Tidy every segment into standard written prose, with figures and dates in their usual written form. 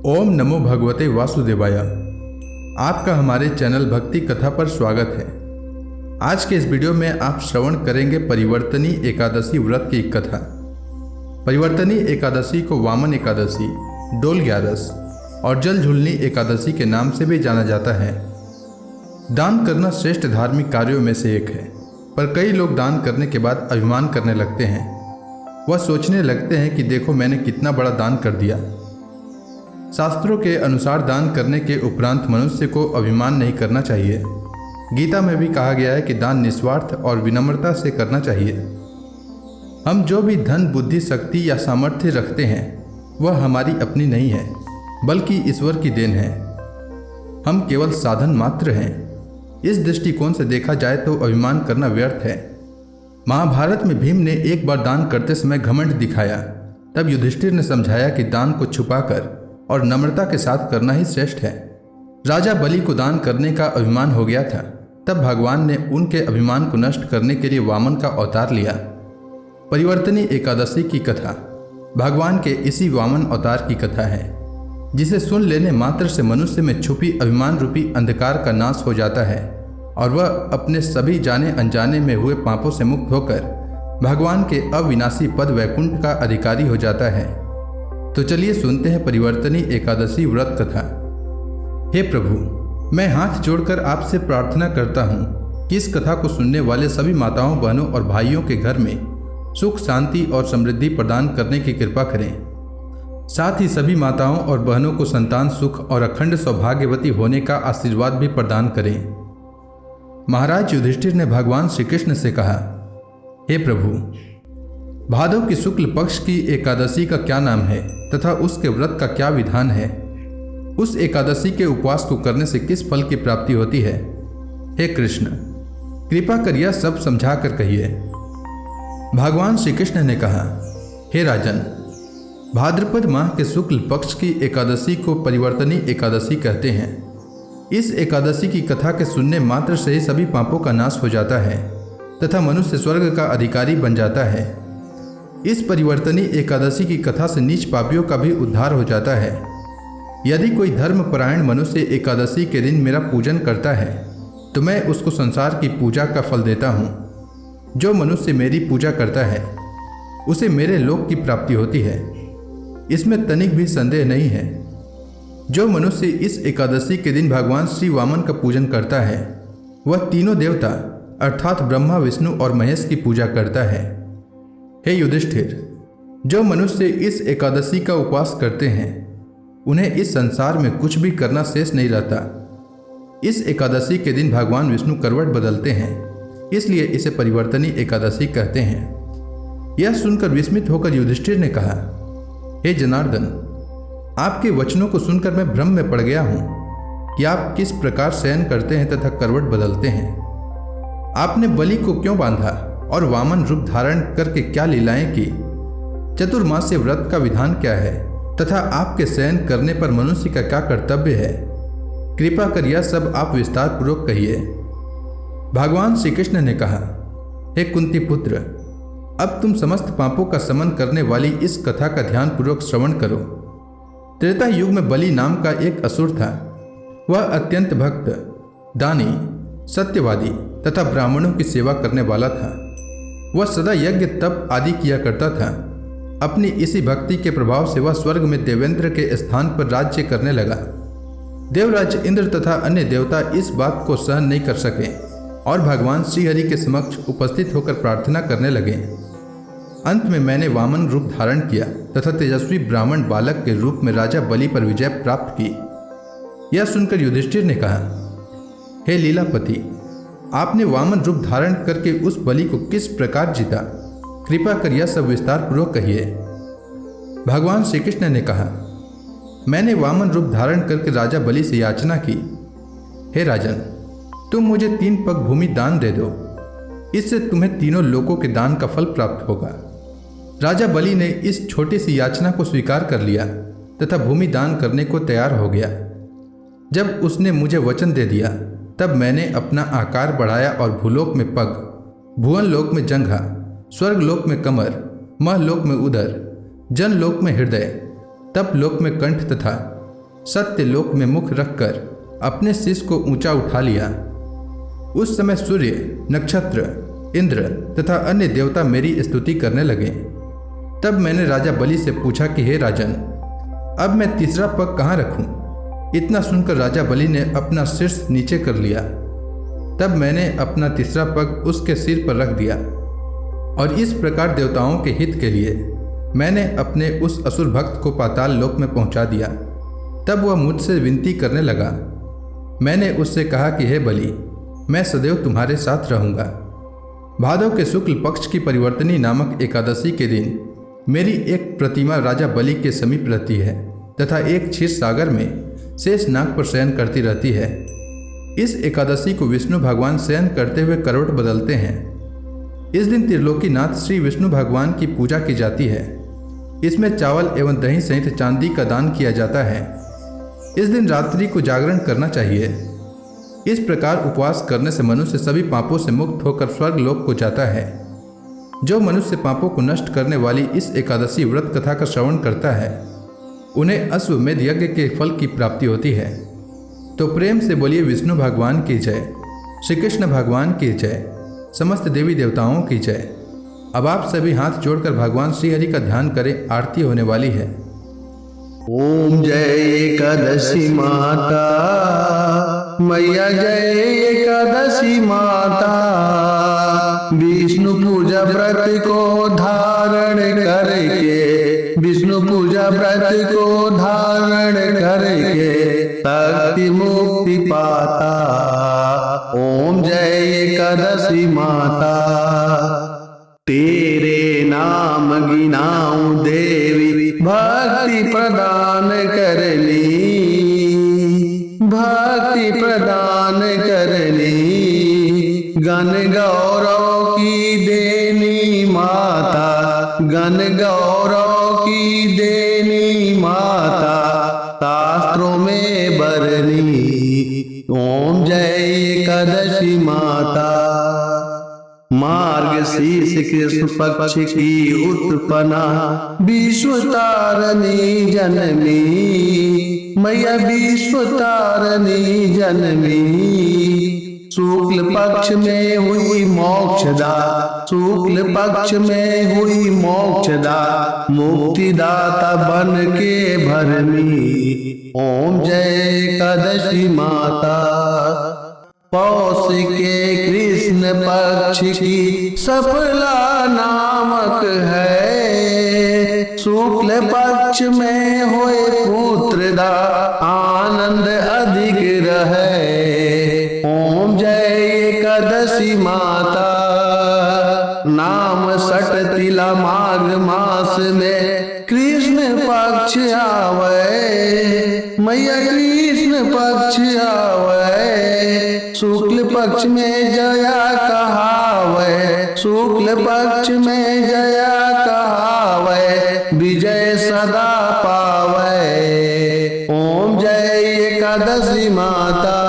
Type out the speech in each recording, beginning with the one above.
ओम नमो भगवते वासुदेवाय। आपका हमारे चैनल भक्ति कथा पर स्वागत है। आज के इस वीडियो में आप श्रवण करेंगे परिवर्तनी एकादशी व्रत की कथा। परिवर्तनी एकादशी को वामन एकादशी, डोल ग्यारस और जल झुलनी एकादशी के नाम से भी जाना जाता है। दान करना श्रेष्ठ धार्मिक कार्यों में से एक है, पर कई लोग दान करने के बाद अभिमान करने लगते हैं। वह सोचने लगते हैं कि देखो मैंने कितना बड़ा दान कर दिया। शास्त्रों के अनुसार दान करने के उपरांत मनुष्य को अभिमान नहीं करना चाहिए। गीता में भी कहा गया है कि दान निस्वार्थ और विनम्रता से करना चाहिए। हम जो भी धन, बुद्धि, शक्ति या सामर्थ्य रखते हैं वह हमारी अपनी नहीं है, बल्कि ईश्वर की देन है। हम केवल साधन मात्र हैं। इस दृष्टिकोण से देखा जाए तो अभिमान करना व्यर्थ है। महाभारत में भीम ने एक बार दान करते समय घमंड दिखाया। तब युधिष्ठिर ने समझाया कि दान को छुपाकर और नम्रता के साथ करना ही श्रेष्ठ है। राजा बलि को दान करने का अभिमान हो गया था। तब भगवान ने उनके अभिमान को नष्ट करने के लिए वामन का अवतार लिया। परिवर्तनी एकादशी की कथा भगवान के इसी वामन अवतार की कथा है, जिसे सुन लेने मात्र से मनुष्य में छुपी अभिमान रूपी अंधकार का नाश हो जाता है और वह अपने सभी जाने अनजाने में हुए पापों से मुक्त होकर भगवान के अविनाशी पद वैकुंठ का अधिकारी हो जाता है। तो चलिए सुनते हैं परिवर्तनी एकादशी व्रत कथा। हे प्रभु, मैं हाथ जोड़कर आपसे प्रार्थना करता हूँ कि इस कथा को सुनने वाले सभी माताओं, बहनों और भाइयों के घर में सुख, शांति और समृद्धि प्रदान करने की कृपा करें। साथ ही सभी माताओं और बहनों को संतान सुख और अखंड सौभाग्यवती होने का आशीर्वाद भी प्रदान करें। महाराज युधिष्ठिर ने भगवान श्री कृष्ण से कहा, हे प्रभु, भादव की शुक्ल पक्ष की एकादशी का क्या नाम है तथा उसके व्रत का क्या विधान है? उस एकादशी के उपवास को करने से किस फल की प्राप्ति होती है? हे कृष्ण, कृपा कर यह सब समझा कर कहिए। भगवान श्री कृष्ण ने कहा, हे राजन, भाद्रपद माह के शुक्ल पक्ष की एकादशी को परिवर्तनी एकादशी कहते हैं। इस एकादशी की कथा के सुनने मात्र से ही सभी पापों का नाश हो जाता है तथा मनुष्य स्वर्ग का अधिकारी बन जाता है। इस परिवर्तनी एकादशी की कथा से नीच पापियों का भी उद्धार हो जाता है। यदि कोई धर्मपरायण मनुष्य एकादशी के दिन मेरा पूजन करता है तो मैं उसको संसार की पूजा का फल देता हूँ। जो मनुष्य मेरी पूजा करता है उसे मेरे लोक की प्राप्ति होती है, इसमें तनिक भी संदेह नहीं है। जो मनुष्य इस एकादशी के दिन भगवान श्री वामन का पूजन करता है वह तीनों देवता अर्थात ब्रह्मा, विष्णु और महेश की पूजा करता है। हे युधिष्ठिर, जो मनुष्य इस एकादशी का उपवास करते हैं उन्हें इस संसार में कुछ भी करना शेष नहीं रहता। इस एकादशी के दिन भगवान विष्णु करवट बदलते हैं, इसलिए इसे परिवर्तनी एकादशी कहते हैं। यह सुनकर विस्मित होकर युधिष्ठिर ने कहा, हे जनार्दन, आपके वचनों को सुनकर मैं भ्रम में पड़ गया हूँ कि आप किस प्रकार शयन करते हैं तथा करवट बदलते हैं। आपने बलि को क्यों बांधा और वामन रूप धारण करके क्या लीलाएं की? चतुर्मास्य व्रत का विधान क्या है तथा आपके शयन करने पर मनुष्य का क्या कर्तव्य है? कृपा कर यह सब आप विस्तार पूर्वक कहिए। भगवान श्री कृष्ण ने कहा, हे कुंती पुत्र, अब तुम समस्त पापों का शमन करने वाली इस कथा का ध्यान पूर्वक श्रवण करो। त्रेता युग में बलि नाम का एक असुर था। वह अत्यंत भक्त, दानी, सत्यवादी तथा ब्राह्मणों की सेवा करने वाला था। वह सदा यज्ञ, तप आदि किया करता था। अपनी इसी भक्ति के प्रभाव से वह स्वर्ग में देवेंद्र के स्थान पर राज्य करने लगा। देवराज इंद्र तथा अन्य देवता इस बात को सहन नहीं कर सके और भगवान श्रीहरि के समक्ष उपस्थित होकर प्रार्थना करने लगे। अंत में मैंने वामन रूप धारण किया तथा तेजस्वी ब्राह्मण बालक के रूप में राजा बलि पर विजय प्राप्त की। यह सुनकर युधिष्ठिर ने कहा, हे लीलापति, आपने वामन रूप धारण करके उस बलि को किस प्रकार जीता? कृपा कर यह सब विस्तार पूर्वक कहिए। भगवान श्री कृष्ण ने कहा, मैंने वामन रूप धारण करके राजा बलि से याचना की, हे राजन, तुम मुझे 3 पग भूमि दान दे दो, इससे तुम्हें तीनों लोकों के दान का फल प्राप्त होगा। राजा बलि ने इस छोटी सी याचना को स्वीकार कर लिया तथा भूमि दान करने को तैयार हो गया। जब उसने मुझे वचन दे दिया तब मैंने अपना आकार बढ़ाया और भूलोक में पग, भुवन लोक में जंघा, स्वर्ग लोक में कमर, महलोक में उदर, जनलोक में हृदय, तप लोक में कंठ तथा सत्य लोक में मुख रखकर अपने शीश को ऊंचा उठा लिया। उस समय सूर्य, नक्षत्र, इंद्र तथा अन्य देवता मेरी स्तुति करने लगे। तब मैंने राजा बलि से पूछा कि हे राजन, अब मैं तीसरा पग कहाँ रखूं? इतना सुनकर राजा बलि ने अपना शीर्ष नीचे कर लिया। तब मैंने अपना तीसरा पग उसके सिर पर रख दिया और इस प्रकार देवताओं के हित के लिए मैंने अपने उस असुर भक्त को पाताल लोक में पहुंचा दिया। तब वह मुझसे विनती करने लगा। मैंने उससे कहा कि हे बलि, मैं सदैव तुम्हारे साथ रहूँगा। भादव के शुक्ल पक्ष की परिवर्तनी नामक एकादशी के दिन मेरी एक प्रतिमा राजा बलि के समीप रहती है तथा एक क्षीर सागर में शेष नाग पर शयन करती रहती है। इस एकादशी को विष्णु भगवान शयन करते हुए करवट बदलते हैं। इस दिन त्रिलोकीनाथ श्री विष्णु भगवान की पूजा की जाती है। इसमें चावल एवं दही सहित चांदी का दान किया जाता है। इस दिन रात्रि को जागरण करना चाहिए। इस प्रकार उपवास करने से मनुष्य सभी पापों से मुक्त होकर स्वर्ग लोक को जाता है। जो मनुष्य पापों को नष्ट करने वाली इस एकादशी व्रत कथा का श्रवण करता है, उन्हें अश्वमेध यज्ञ के फल की प्राप्ति होती है। तो प्रेम से बोलिए विष्णु भगवान की जय, श्री कृष्ण भगवान की जय, समस्त देवी देवताओं की जय। अब आप सभी हाथ जोड़कर भगवान श्री हरि का ध्यान करें, आरती होने वाली है। ओम जय एकादशी माता, मैया जय एकादशी माता। विष्णु पूजा व्रत को धारण करके, विष्णु पूजा व्रत को धारण करके शक्ति मुक्ति पाता। ओम जय एकादशी माता। तेरे नाम गिनाऊं देवी, भक्ति प्रदान करनी, भक्ति प्रदान करनी। गण गौरव की देनी माता, गण गौरव की देनी माता, शास्त्रों में बरनी। ओम जय एकादशी माता। मार्गशीर्ष कृष्ण पक्ष की उत्पन्ना, विश्व तारणी जननी, मैया विश्व तारणी जननी। शुक्ल पक्ष में हुई मोक्षदा, शुक्ल पक्ष में हुई मोक्षदा, मुक्तिदाता बन के भरनी। ओम जय एकादशी माता। पौष के कृष्ण पक्ष की सफला नामक है। शुक्ल पक्ष में होए पुत्रदा, आनंद अधिक रहे। ओम जय एकादशी माता। नाम सट तिला माघ मास में कृष्ण पक्ष आवे, मैया कृष्ण पक्ष आवे। शुक्ल पक्ष में जया कहावे, शुक्ल पक्ष में जया कहावे, विजय सदा पावे। ओम जय एकादशी माता।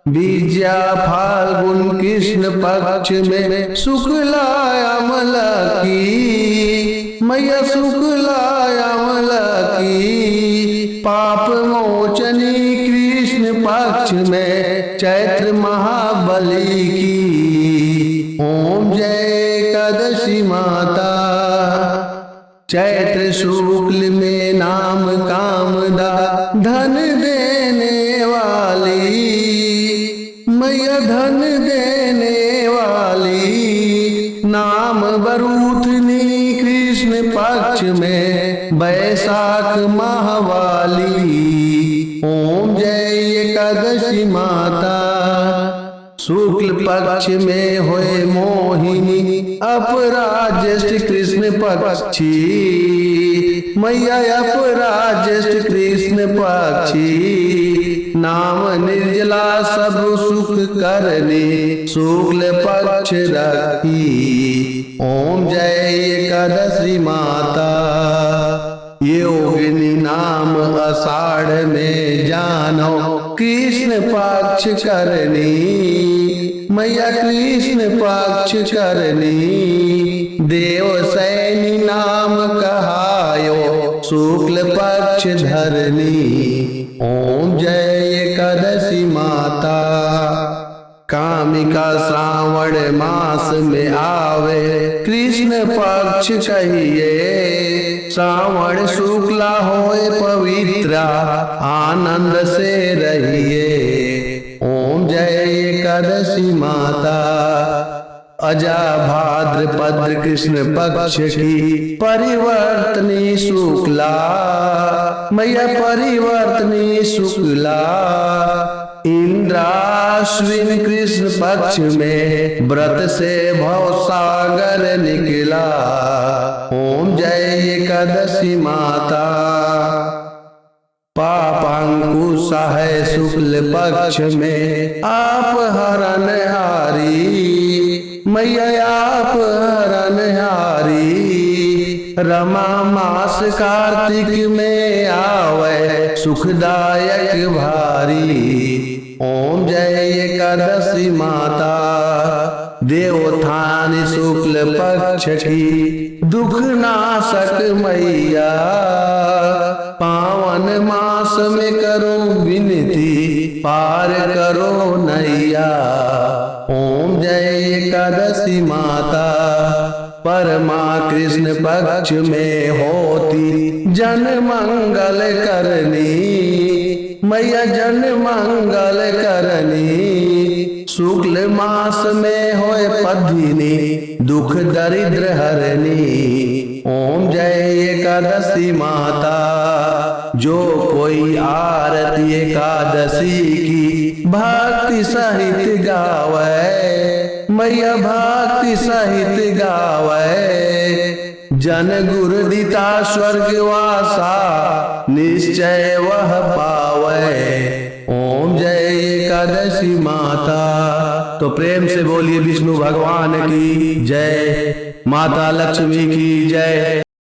विजया फाल्गुन कृष्ण पक्ष में शुक्ला अमला की, मैया शुक्ला अमला की। पाप मोचनी कृष्ण पक्ष में चैत्र महाबली की। ओम जय एकादशी माता। चैत्र शुक्ल में नाम कामदा, धन देने वाली, मैया धन देने वाली। नाम बरूथनी कृष्ण पक्ष में बैसाख माहवाली। ओम जय एकादशी माता। शुक्ल पक्ष में होए मोहिनी, अपराज्येष्ठ कृष्ण पक्षी, मैया अपराज्येष्ठ कृष्ण पक्षी। नाम निर्जला सब सुख करने, शुक्ल पक्ष रखी। ओम जय एकादशी माता। योगिनी नाम आषाढ़ में जानो, कृष्ण पक्ष करनी, मैया कृष्ण पक्ष करनी। देव सैनी नाम कहायो, शुक्ल पक्ष पक्ष धरनी। ओम जय एकादशी माता। कामिका श्रावण मास में आवे कृष्ण पक्ष कहिए। श्रावण शुक्ला होए पवित्रा आनंद से रहिए। ओम जय एकादशी माता। अजा भाद्रपद कृष्ण पक्ष की परिवर्तनी शुक्ला। मैया परिवर्तनी शुक्ला। इंद्राश्विन कृष्ण पक्ष में व्रत से भवसागर निकला। ओम जय एकादशी माता। पापांकुश है शुक्ल पक्ष में आप हरणहारी। मैया आप हरणहारी। रमा मास कार्तिक में आवे सुखदायक भारी। ओम जय एकादशी माता। देवोत्थान शुक्ल पक्ष की दुख नाशक मैया। पावन मास में करो विनती पार करो नैया। ओम जय एकादशी माता। परमा कृष्ण पक्ष में होती जन मंगल करनी। मैया जन मंगल करनी। शुक्ल मास में होए पद्मिनी दुख दरिद्र हरनी। ओम जय एकादशी माता। जो कोई आरती एकादशी की भक्ति सहित गावे। मैया भक्ति सहित गावे। जन गुरु दिता स्वर्गवासा निश्चय वह पावे। ओम जय एकादशी माता। तो प्रेम से बोलिए विष्णु भगवान की जय। माता लक्ष्मी की जय।